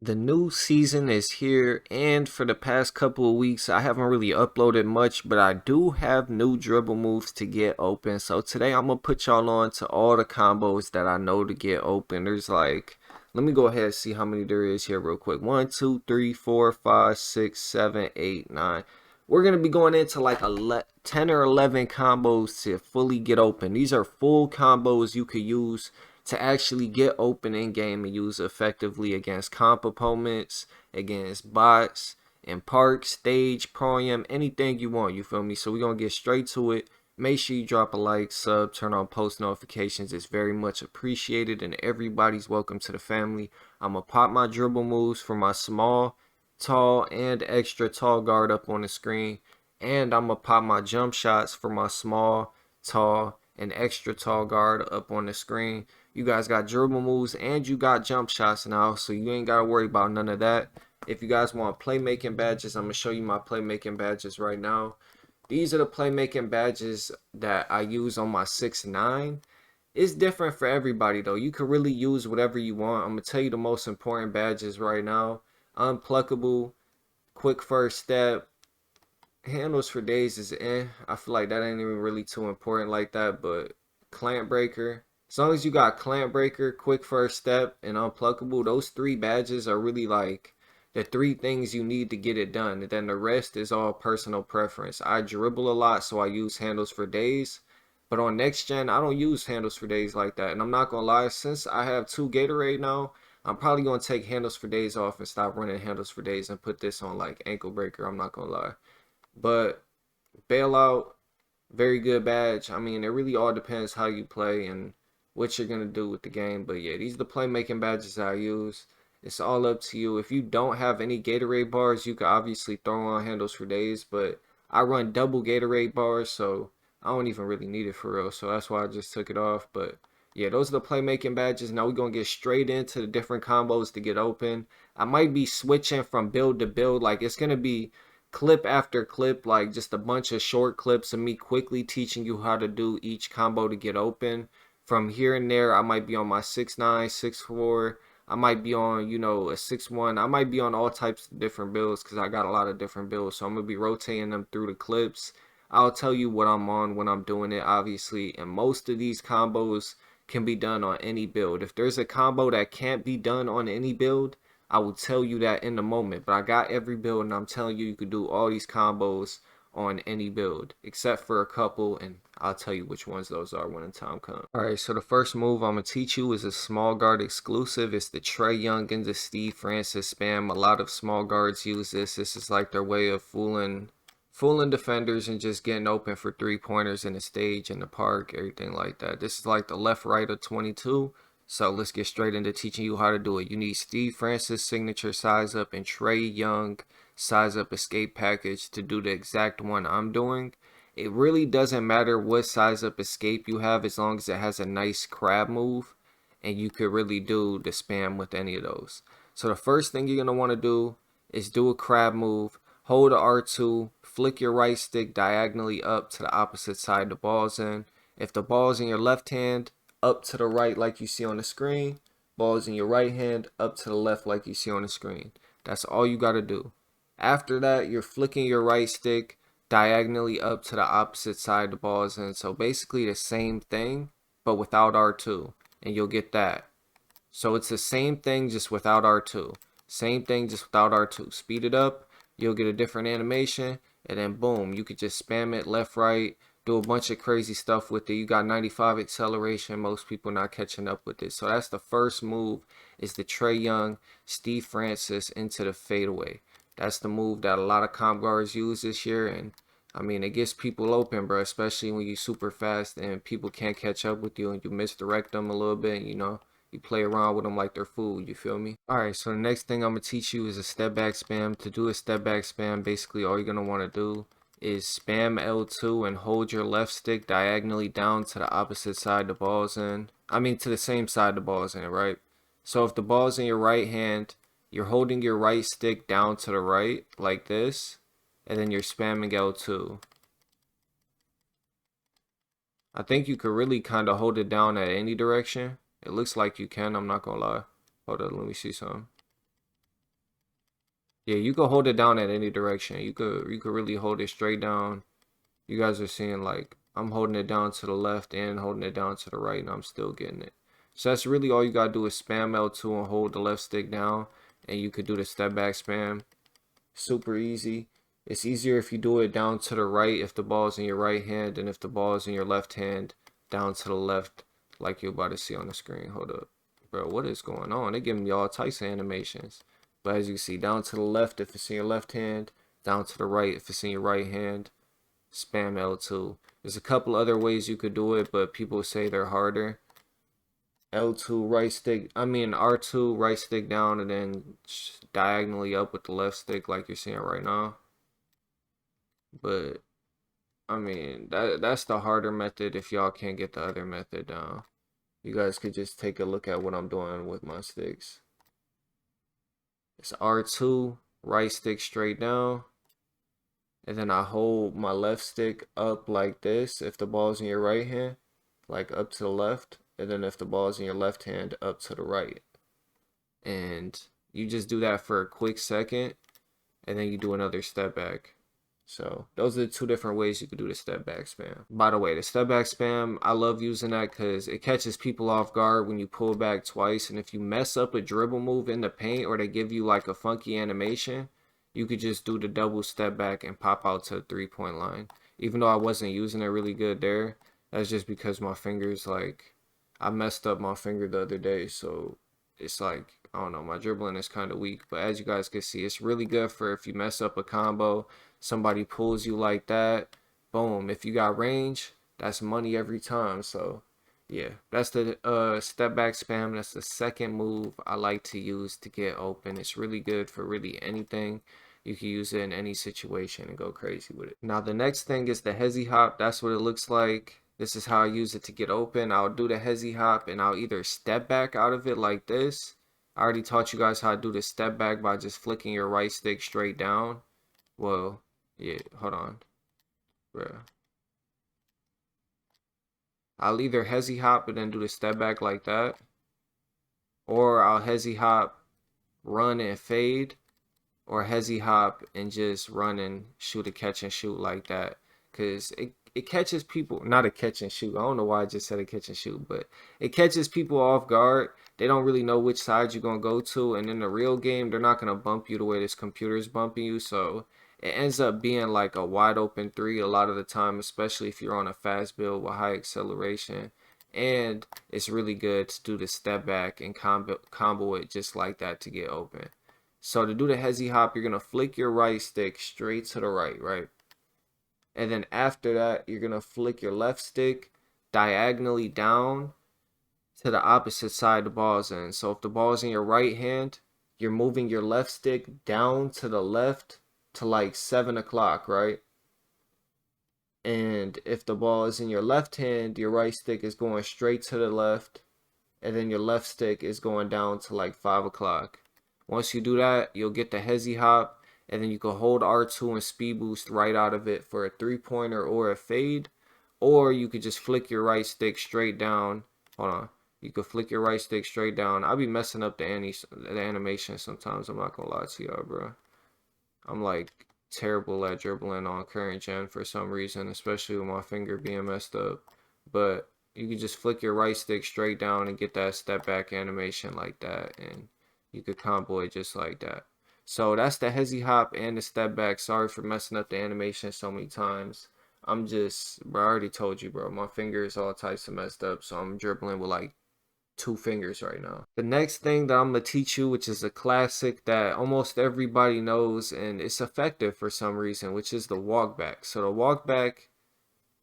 The new season is here, and for the past couple of weeks, I haven't really uploaded much, but I do have new dribble moves to get open. So today, I'm gonna put y'all on to all the combos that I know to get open. There's like, let me go ahead and see how many there is here real quick. 1, 2, 3, 4, 5, 6, 7, 8, 9. We're gonna be going into like 10 or 11 combos to fully get open. These are full combos you could use to actually get open in game and use effectively against comp opponents, against bots, in park, stage, pro-am, anything you want, you feel me? So we're gonna get straight to it. Make sure you drop a like, sub, turn on post notifications. It's very much appreciated, and everybody's welcome to the family. I'm gonna pop my dribble moves for my small, tall, and extra tall guard up on the screen. And I'm gonna pop my jump shots for my small, tall, and extra tall guard up on the screen. You guys got dribble moves and you got jump shots now, so you ain't got to worry about none of that. If you guys want playmaking badges, I'm going to show you my playmaking badges right now. These are the playmaking badges that I use on my 6'9". It's different for everybody, though. You can really use whatever you want. I'm going to tell you the most important badges right now. Unpluckable, quick first step, handles for days is I feel like that ain't even really too important like that, but clamp breaker. As long as you got clamp breaker, quick first step, and unpluckable, those three badges are really like the three things you need to get it done. And then the rest is all personal preference. I dribble a lot, so I use handles for days. But on next gen, I don't use handles for days like that. And I'm not gonna lie, since I have two Gatorade now, I'm probably gonna take handles for days off and stop running handles for days and put this on like ankle breaker. I'm not gonna lie. But bailout, very good badge. I mean, it really all depends how you play and what you're gonna do with the game. But yeah, these are the playmaking badges I use. It's all up to you. If you don't have any Gatorade bars, you can obviously throw on handles for days. But I run double Gatorade bars, so I don't even really need it for real. So that's why I just took it off. But yeah, those are the playmaking badges. Now we're gonna get straight into the different combos to get open. I might be switching from build to build. Like it's gonna be clip after clip, like just a bunch of short clips of me quickly teaching you how to do each combo to get open. From here and there, I might be on my 6'9", 6'4". I might be on, a 6'1". I might be on all types of different builds because I got a lot of different builds. So I'm going to be rotating them through the clips. I'll tell you what I'm on when I'm doing it, obviously. And most of these combos can be done on any build. If there's a combo that can't be done on any build, I will tell you that in the moment, but I got every build and I'm telling you could do all these combos on any build except for a couple, and I'll tell you which ones those are when the time comes. Alright, so the first move I'm going to teach you is a small guard exclusive. It's the Trae Young and the Steve Francis spam. A lot of small guards use this. This is like their way of fooling defenders and just getting open for three-pointers in the stage, in the park, everything like that. This is like the left right of 22. So let's get straight into teaching you how to do it. You need Steve Francis signature size up and Trae Young size up escape package to do the exact one I'm doing. It really doesn't matter what size up escape you have as long as it has a nice crab move, and you could really do the spam with any of those. So the first thing you're going to want to do is do a crab move. Hold the R2, flick your right stick diagonally up to the opposite side the ball's in. If the ball's in your left hand, up to the right like you see on the screen. Ball's in your right hand, up to the left like you see on the screen. That's all you got to do. After that, you're flicking your right stick diagonally up to the opposite side the ball's in. So basically the same thing, but without R2. And you'll get that. So it's the same thing just without R2. Same thing just without R2. Speed it up, you'll get a different animation, and then boom, you could just spam it left, right, do a bunch of crazy stuff with it. You got 95 acceleration. Most people not catching up with it. So that's the first move, is the Trae Young, Steve Francis into the fadeaway. That's the move that a lot of comp guards use this year, and I mean, it gets people open, bro, especially when you super fast and people can't catch up with you and you misdirect them a little bit, you play around with them like they're food, you feel me? Alright, so the next thing I'm going to teach you is a step back spam. To do a step back spam, basically all you're going to want to do is spam L2 and hold your left stick diagonally down to the opposite side the ball's in. I mean, to the same side the ball's in, right? So if the ball's in your right hand, you're holding your right stick down to the right, like this, and then you're spamming L2. I think you could really kind of hold it down at any direction. It looks like you can, I'm not gonna lie. Hold on, let me see something. Yeah, you could hold it down at any direction. You could really hold it straight down. You guys are seeing like I'm holding it down to the left and holding it down to the right, and I'm still getting it. So that's really all you gotta do is spam L2 and hold the left stick down, and you could do the step back spam. Super easy. It's easier if you do it down to the right if the ball is in your right hand, and if the ball is in your left hand, down to the left, like you're about to see on the screen. Hold up. Bro, what is going on? They're giving me all types of animations. But as you can see, down to the left if it's in your left hand, down to the right if it's in your right hand, spam L2. There's a couple other ways you could do it, but people say they're harder. L2 right stick, I mean R2 right stick down and then diagonally up with the left stick like you're seeing right now. But I mean that's the harder method if y'all can't get the other method down. You guys could just take a look at what I'm doing with my sticks. It's R2, right stick straight down. And then I hold my left stick up like this if the ball's in your right hand, like up to the left. And then if the ball's in your left hand, up to the right. And you just do that for a quick second, and then you do another step back. So those are the two different ways you could do the step back spam. By the way, the step back spam, I love using that because it catches people off guard when you pull back twice. And if you mess up a dribble move in the paint or they give you like a funky animation, you could just do the double step back and pop out to the 3-point line. Even though I wasn't using it really good there, that's just because my fingers, like, I messed up my finger the other day. So it's like, I don't know, my dribbling is kind of weak. But as you guys can see, it's really good for if you mess up a combo, somebody pulls you like that, boom. If you got range, that's money every time. So yeah, that's the step back spam. That's the second move I like to use to get open. It's really good for really anything. You can use it in any situation and go crazy with it. Now the next thing is the hezzy hop. That's what it looks like. This is how I use it to get open. I'll do the hezzy hop and I'll either step back out of it like this. I already taught you guys how to do the step back by just flicking your right stick straight down. Well, yeah, hold on, bro. I'll either hezzy hop and then do the step back like that, or I'll hezzy hop, run and fade, or hezzy hop and just run and shoot a catch and shoot like that. Cause it catches people, not a catch and shoot. I don't know why I just said a catch and shoot, but it catches people off guard. They don't really know which side you're gonna go to, and in the real game, they're not gonna bump you the way this computer is bumping you. So it ends up being like a wide open three a lot of the time, especially if you're on a fast build with high acceleration. And it's really good to do the step back and combo it just like that to get open. So to do the hezzy hop, you're gonna flick your right stick straight to the right, right? And then after that, you're gonna flick your left stick diagonally down to the opposite side the ball's in. So if the ball's in your right hand, you're moving your left stick down to the left to like 7 o'clock, right? And if the ball is in your left hand, your right stick is going straight to the left, and then your left stick is going down to like 5 o'clock. Once you do that, you'll get the hezzy hop, and then you can hold R2 and speed boost right out of it for a 3-pointer or a fade. Or you could just flick your right stick straight down. Hold on. You could flick your right stick straight down. I'll be messing up the animation sometimes. I'm not gonna lie to y'all, bro. I'm like terrible at dribbling on current gen for some reason, especially with my finger being messed up. But you can just flick your right stick straight down and get that step back animation like that, and you could combo it just like that. So that's the hezzy hop and the step back. Sorry for messing up the animation so many times. I'm just, bro, I already told you, bro. My fingers all types of messed up, so I'm dribbling with like 2 fingers right now. The next thing that I'm gonna teach you, which is a classic that almost everybody knows and it's effective for some reason, which is the walk back. So the walk back,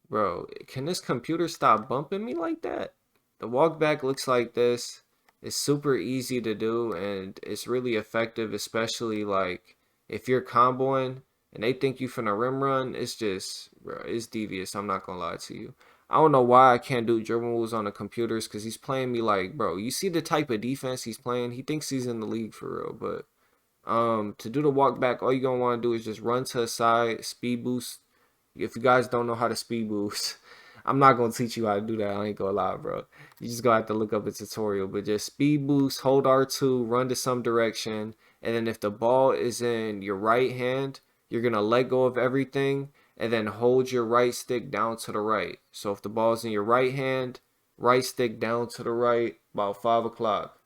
bro, can this computer stop bumping me like that? The walk back looks like this. It's super easy to do and it's really effective, especially like if you're comboing and they think you finna rim run. It's just, bro, it's devious. I'm not gonna lie to you. I don't know why I can't do dribble moves on the computers because he's playing me like, bro, you see the type of defense he's playing? He thinks he's in the league for real. But to do the walk back, all you're gonna want to do is just run to the side, speed boost. If you guys don't know how to speed boost, I'm not gonna teach you how to do that. I ain't gonna lie, bro. You just gonna have to look up a tutorial. But just speed boost, hold R2, run to some direction, And then if the ball is in your right hand, you're going to let go of everything and then hold your right stick down to the right. So if the ball's in your right hand, right stick down to the right, about 5 o'clock.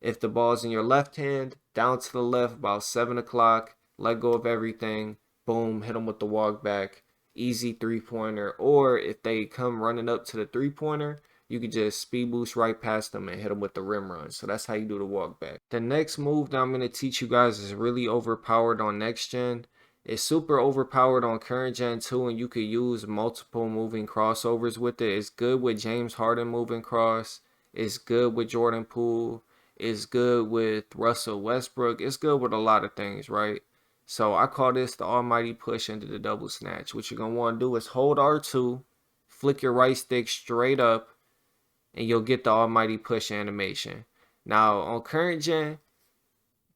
If the ball's in your left hand, down to the left, about 7 o'clock, let go of everything, boom, hit them with the walk back, easy three-pointer. Or if they come running up to the three-pointer, you could just speed boost right past them and hit them with the rim run. So that's how you do the walk back. The next move that I'm going to teach you guys is really overpowered on next gen. It's super overpowered on current gen too, and you could use multiple moving crossovers with it. It's good with James Harden moving cross. It's good with Jordan Poole. It's good with Russell Westbrook. It's good with a lot of things, right? So I call this the almighty push into the double snatch. What you're going to want to do is hold R2, flick your right stick straight up, and you'll get the almighty push animation. Now, on current gen,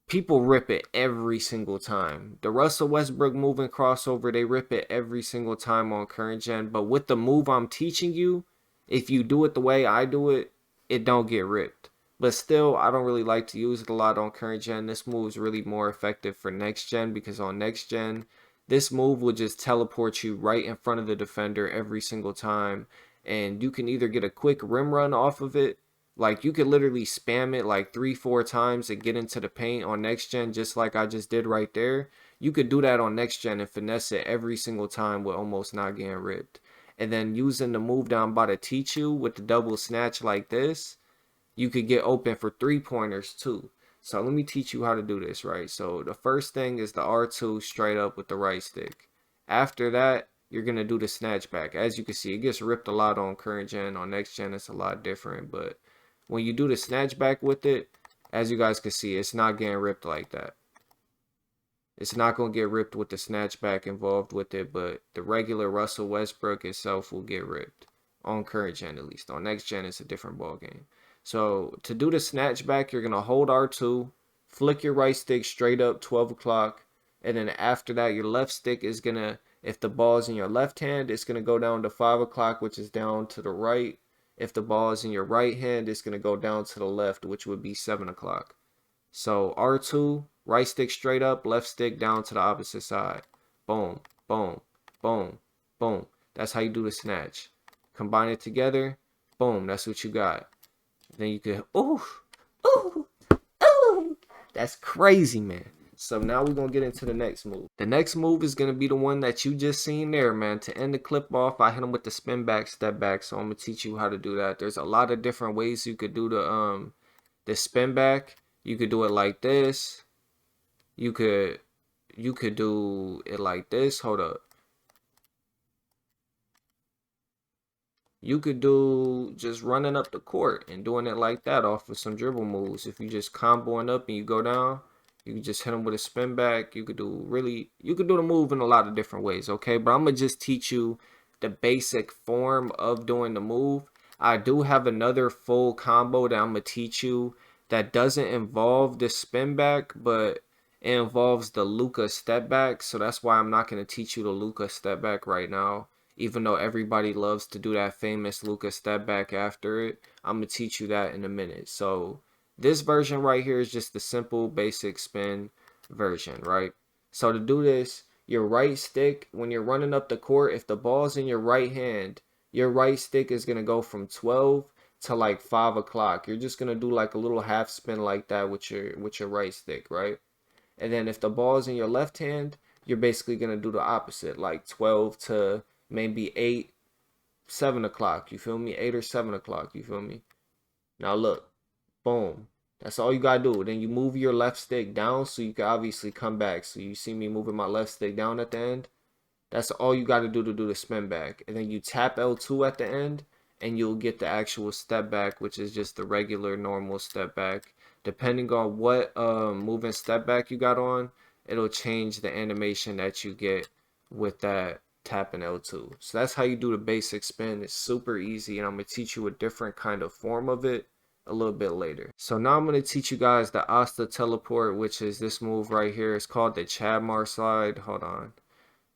people rip it every single time. The Russell Westbrook moving crossover, they rip it every single time on current gen. But with the move I'm teaching you, if you do it the way I do it, it don't get ripped. But still, I don't really like to use it a lot on current gen. This move is really more effective for next gen, because on next gen, this move will just teleport you right in front of the defender every single time. And you can either get a quick rim run off of it, like you could literally spam it like 3-4 times and get into the paint on next gen, just like I just did right there. You could do that on next gen and finesse it every single time with almost not getting ripped. And then using the move that I'm about to teach you with the double snatch like this, you could get open for 3-pointers too. So let me teach you how to do this, right? So the first thing is the R2 straight up with the right stick. After that, you're going to do the snatch back. As you can see, it gets ripped a lot on current gen. On next gen, it's a lot different. But when you do the snatch back with it, as you guys can see, it's not getting ripped like that. It's not going to get ripped with the snatch back involved with it, but the regular Russell Westbrook itself will get ripped. On current gen, at least. On next gen, it's a different ball game. So to do the snatch back, you're going to hold R2, flick your right stick straight up 12 o'clock, and then after that, your left stick is going to, if the ball is in your left hand, it's going to go down to 5 o'clock, which is down to the right. If the ball is in your right hand, it's going to go down to the left, which would be 7 o'clock. So R2, right stick straight up, left stick down to the opposite side. Boom, boom, boom, boom. That's how you do the snatch. Combine it together, boom, that's what you got. Then you could, ooh, ooh, ooh. That's crazy, man. So now we're going to get into the next move. The next move is going to be the one that you just seen there, man. To end the clip off, I hit him with the spin back, step back. So I'm going to teach you how to do that. There's a lot of different ways you could do the spin back. You could do it like this. You could do it like this. Hold up. You could do just running up the court and doing it like that off of some dribble moves. If you just comboing up and you go down, you can just hit them with a spin back. You could do the move in a lot of different ways, okay? But I'm going to just teach you the basic form of doing the move. I do have another full combo that I'm going to teach you that doesn't involve the spin back, but it involves the Luka step back. So that's why I'm not going to teach you the Luka step back right now. Even though everybody loves to do that famous Luka step back after it, I'm going to teach you that in a minute. So this version right here is just the simple basic spin version, right? So to do this, your right stick, when you're running up the court, if the ball's in your right hand, your right stick is going to go from 12 to like 5 o'clock. You're just going to do like a little half spin like that with your right stick, right? And then if the ball's in your left hand, you're basically going to do the opposite, like 12 to maybe 8, 7 o'clock, you feel me? 8 or 7 o'clock, you feel me? Now look, boom. That's all you gotta do. Then you move your left stick down so you can obviously come back. So you see me moving my left stick down at the end. That's all you gotta do to do the spin back. And then you tap L2 at the end and you'll get the actual step back, which is just the regular normal step back. Depending on what moving step back you got on, it'll change the animation that you get with that tapping L2. So that's how you do the basic spin. It's super easy, and I'm going to teach you a different kind of form of it a little bit later. So now I'm going to teach you guys the Asta teleport, which is this move right here. It's called the Chadmar slide. Hold on.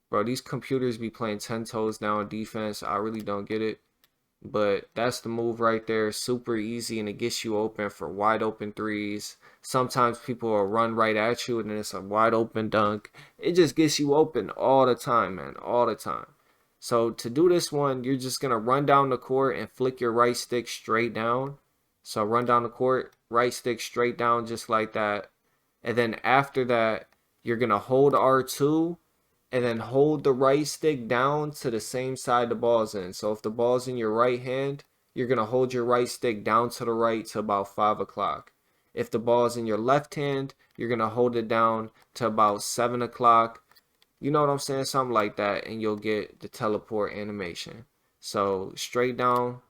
Bro, these computers be playing 10 toes down defense. I really don't get it. But that's the move right there. Super easy, and it gets you open for wide open threes. Sometimes people will run right at you and then it's a wide open dunk. It just gets you open all the time, man. All the time. So to do this one, you're just going to run down the court and flick your right stick straight down. So run down the court, right stick straight down just like that. And then after that, you're going to hold R2 and then hold the right stick down to the same side the ball's in. So if the ball's in your right hand, you're going to hold your right stick down to the right to about 5 o'clock. If the ball's in your left hand, you're going to hold it down to about 7 o'clock. You know what I'm saying? Something like that, and you'll get the teleport animation. So straight down,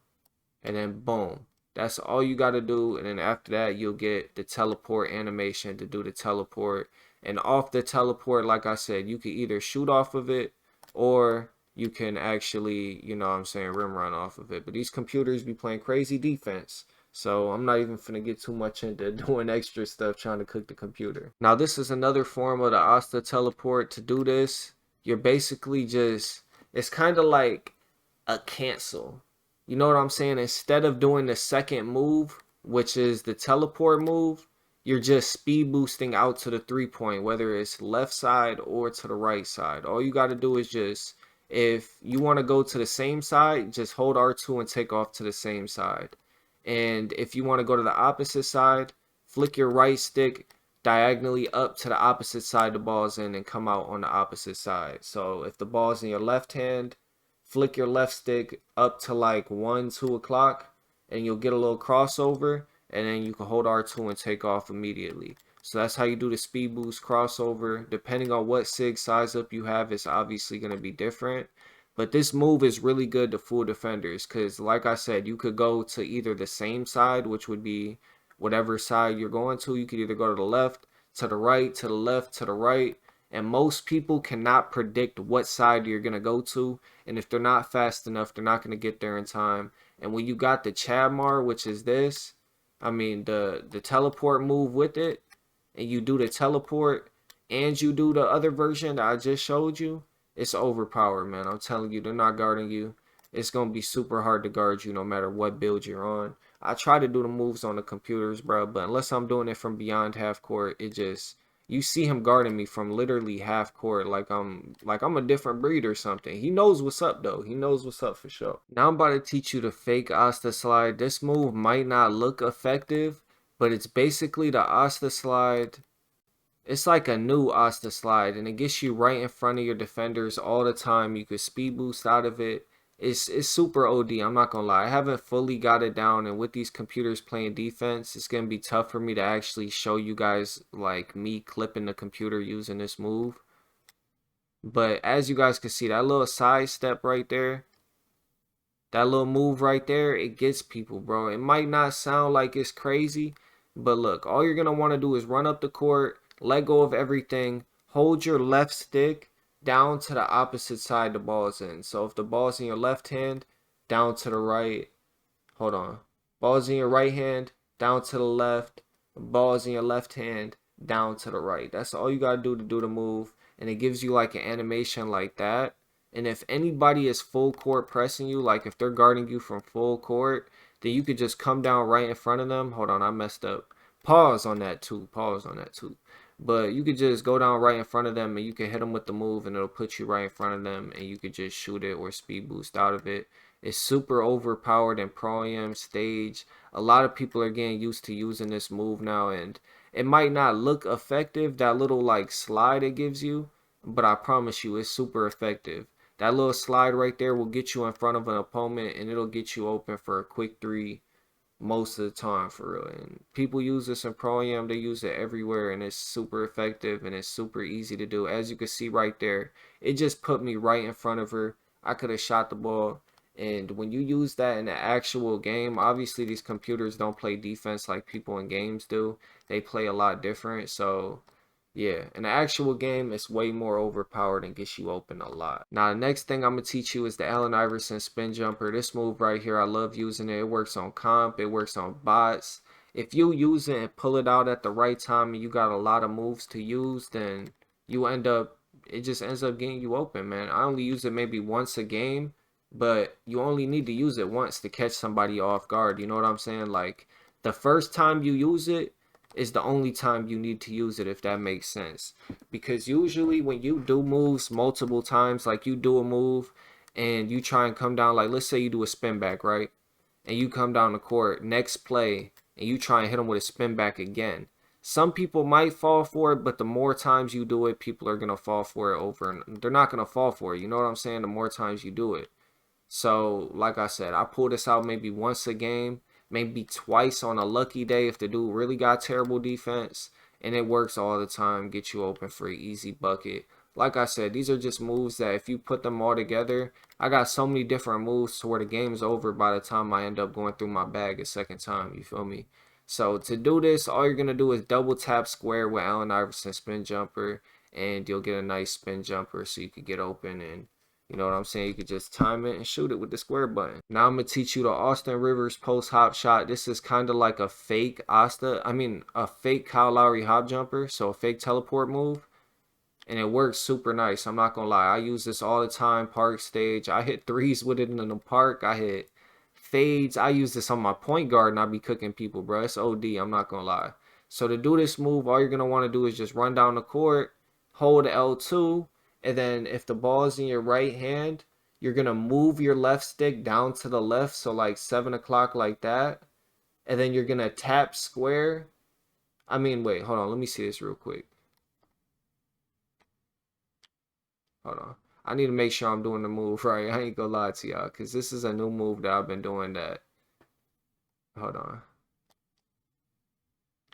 and then boom. That's all you got to do, and then after that you'll get the teleport animation to do the teleport. And off the teleport, like I said, you can either shoot off of it or you can actually, you know what I'm saying, rim run off of it. But these computers be playing crazy defense, so I'm not even finna get too much into doing extra stuff trying to cook the computer. Now this is another form of the Asta teleport. To do this, you're basically just, it's kind of like a cancel. You know what I'm saying? Instead of doing the second move, which is the teleport move, you're just speed boosting out to the 3 point, whether it's left side or to the right side. All you got to do is just, if you want to go to the same side, just hold R2 and take off to the same side. And if you want to go to the opposite side, flick your right stick diagonally up to the opposite side the ball's in and come out on the opposite side. So if the ball's in your left hand, flick your left stick up to like 1, 2 o'clock, and you'll get a little crossover, and then you can hold R2 and take off immediately. So that's how you do the speed boost crossover. Depending on what SIG size up you have, it's obviously going to be different. But this move is really good to full defenders because, like I said, you could go to either the same side, which would be whatever side you're going to. You could either go to the left, to the right, to the left, to the right. And most people cannot predict what side you're going to go to. And if they're not fast enough, they're not going to get there in time. And when you got the Chadmar, which is this, I mean, the teleport move with it, and you do the teleport, and you do the other version that I just showed you, it's overpowered, man. I'm telling you, they're not guarding you. It's going to be super hard to guard you no matter what build you're on. I try to do the moves on the computers, bro, but unless I'm doing it from beyond half court, it just, you see him guarding me from literally half court like I'm a different breed or something. He knows what's up though. He knows what's up for sure. Now I'm about to teach you the fake Asta slide. This move might not look effective, but it's basically the Asta slide. It's like a new Asta slide, and it gets you right in front of your defenders all the time. You could speed boost out of it. It's super OD, I'm not gonna lie. I haven't fully got it down, and with these computers playing defense, it's gonna be tough for me to actually show you guys like me clipping the computer using this move. But as you guys can see, that little side step right there, that little move right there, it gets people, bro. It might not sound like it's crazy, but look, all you're gonna want to do is run up the court, let go of everything, hold your left stick down to the opposite side the ball's in. So if the ball's in your left hand, down to the right. Hold on. Ball's in your right hand, down to the left. Ball's in your left hand, down to the right. That's all you gotta do to do the move. And it gives you like an animation like that. And if anybody is full court pressing you, like if they're guarding you from full court, then you could just come down right in front of them. Hold on, I messed up. Pause on that too. Pause on that too. But you could just go down right in front of them and you can hit them with the move and it'll put you right in front of them and you could just shoot it or speed boost out of it. It's super overpowered in Pro-Am stage. A lot of people are getting used to using this move now, and it might not look effective, that little like slide it gives you, but I promise you it's super effective. That little slide right there will get you in front of an opponent and it'll get you open for a quick three most of the time, for real. And people use this in Pro-Am, they use it everywhere, and it's super effective and it's super easy to do. As you can see right there, it just put me right in front of her. I could have shot the ball. And when you use that in the actual game, obviously these computers don't play defense like people in games do. They play a lot different. So yeah, in the actual game, it's way more overpowered and gets you open a lot. Now, the next thing I'm going to teach you is the Allen Iverson spin jumper. This move right here, I love using it. It works on comp. It works on bots. If you use it and pull it out at the right time and you got a lot of moves to use, then you end up, it just ends up getting you open, man. I only use it maybe once a game, but you only need to use it once to catch somebody off guard. You know what I'm saying? Like the first time you use it is the only time you need to use it, if that makes sense. Because usually when you do moves multiple times, like you do a move and you try and come down, like let's say you do a spin back, right? And you come down the court next play and you try and hit them with a spin back again. Some people might fall for it, but the more times you do it, people are gonna fall for it over, and they're not gonna fall for it. You know what I'm saying? The more times you do it. So, like I said, I pull this out maybe once a game, maybe twice on a lucky day if the dude really got terrible defense, and it works all the time. Get you open for an easy bucket. Like I said, these are just moves that if you put them all together, I got so many different moves to where the game's over by the time I end up going through my bag a second time. You feel me? So to do this, all you're gonna do is double tap square with Allen Iverson spin jumper, and you'll get a nice spin jumper so you could get open, and you know what I'm saying? You could just time it and shoot it with the square button. Now I'm gonna teach you the Austin Rivers post hop shot. This is kind of like a fake a fake Kyle Lowry hop jumper, so a fake teleport move, and it works super nice. I'm not gonna lie, I use this all the time. Park stage, I hit threes with it in the park. I hit fades. I use this on my point guard, and I be cooking people, bro. It's OD. I'm not gonna lie. So to do this move, all you're gonna want to do is just run down the court, hold L2, and then if the ball is in your right hand, you're gonna move your left stick down to the left, so like 7 o'clock, like that, and then you're gonna tap square. Wait, hold on. Let me see this real quick. Hold on. I need to make sure I'm doing the move right. I ain't gonna lie to y'all, because this is a new move that I've been doing that. Hold on.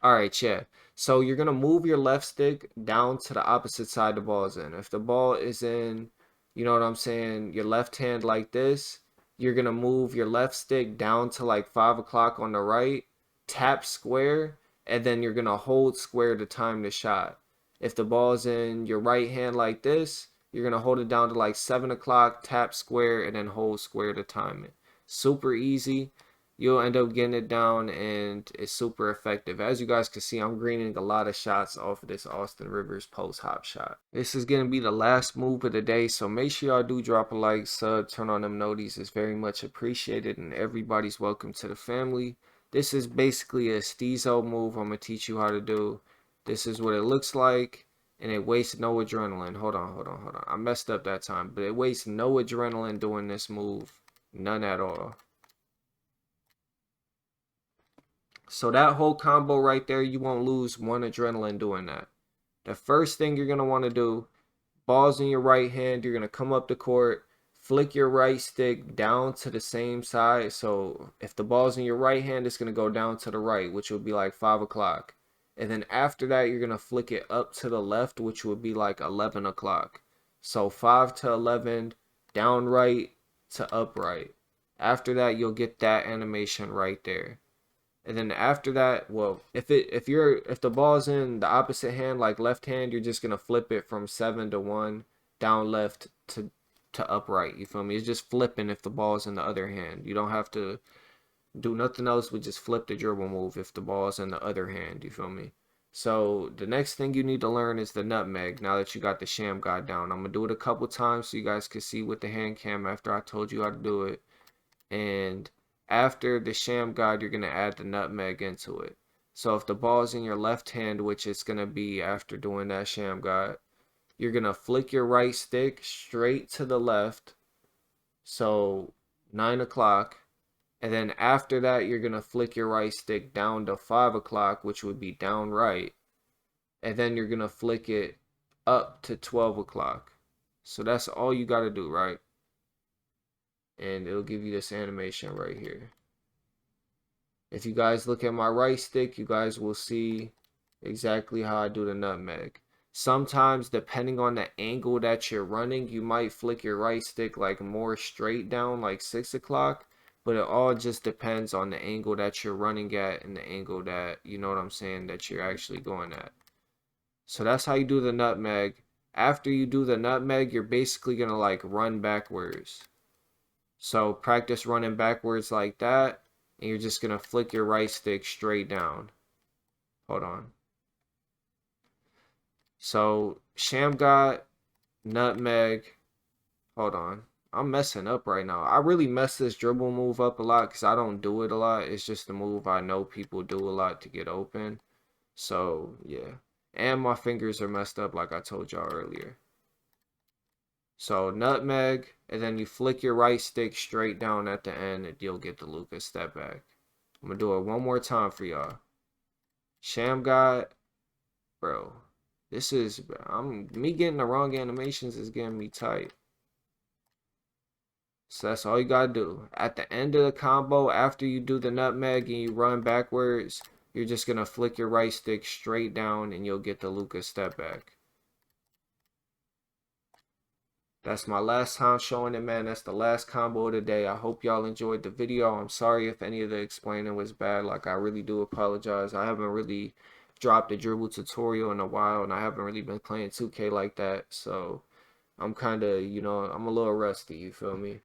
All right, yeah. So you're gonna move your left stick down to the opposite side the ball is in. If the ball is in, you know what I'm saying, your left hand like this, you're gonna move your left stick down to like 5 o'clock on the right, tap square, and then you're gonna hold square to time the shot. If the ball is in your right hand like this, you're gonna hold it down to like 7 o'clock, tap square, and then hold square to time it. Super easy. You'll end up getting it down, and it's super effective. As you guys can see, I'm greening a lot of shots off of this Austin Rivers post hop shot. This is going to be the last move of the day, so make sure y'all do drop a like, sub, turn on them noties. It's very much appreciated, and everybody's welcome to the family. This is basically a Steezo move I'm going to teach you how to do. This is what it looks like, and it wastes no adrenaline. Hold on. I messed up that time, but it wastes no adrenaline doing this move. None at all. So that whole combo right there, you won't lose one adrenaline doing that. The first thing you're going to want to do, ball's in your right hand, you're going to come up the court, flick your right stick down to the same side. So if the ball's in your right hand, it's going to go down to the right, which would be like 5 o'clock. And then after that, you're going to flick it up to the left, which would be like 11 o'clock. So 5 to 11, down right to upright. After that, you'll get that animation right there. And then after that, well, if the ball's in the opposite hand, like left hand, you're just gonna flip it from 7 to 1, down left to upright. You feel me? It's just flipping if the ball's in the other hand. You don't have to do nothing else. We just flip the dribble move if the ball's in the other hand. You feel me? So the next thing you need to learn is the nutmeg. Now that you got the sham god down, I'm gonna do it a couple times so you guys can see with the hand cam after I told you how to do it. And after the sham guide, you're going to add the nutmeg into it. So if the ball is in your left hand, which it's going to be after doing that sham guide, you're going to flick your right stick straight to the left. So 9 o'clock. And then after that, you're going to flick your right stick down to 5 o'clock, which would be down right. And then you're going to flick it up to 12 o'clock. So that's all you got to do, right? And it'll give you this animation right here. If you guys look at my right stick, you guys will see exactly how I do the nutmeg. Sometimes, depending on the angle that you're running, you might flick your right stick like more straight down, like 6 o'clock. But it all just depends on the angle that you're running at and the angle that, you know what I'm saying, that you're actually going at. So that's how you do the nutmeg. After you do the nutmeg, you're basically going to like run backwards. So practice running backwards like that, and you're just going to flick your right stick straight down. Hold on. So Sham got nutmeg. Hold on. I'm messing up right now. I really mess this dribble move up a lot because I don't do it a lot. It's just a move I know people do a lot to get open. So, yeah. And my fingers are messed up like I told y'all earlier. So, nutmeg, and then you flick your right stick straight down at the end and you'll get the Lucas step back. I'm going to do it one more time for y'all. Sham God, bro. This is, me getting the wrong animations is getting me tight. So that's all you gotta do. At the end of the combo, after you do the nutmeg and you run backwards, you're just gonna flick your right stick straight down and you'll get the Lucas step back. That's my last time showing it, man. That's the last combo of the day. I hope y'all enjoyed the video. I'm sorry if any of the explaining was bad. Like, I really do apologize. I haven't really dropped a dribble tutorial in a while, and I haven't really been playing 2K like that. So I'm kind of, I'm a little rusty, you feel me?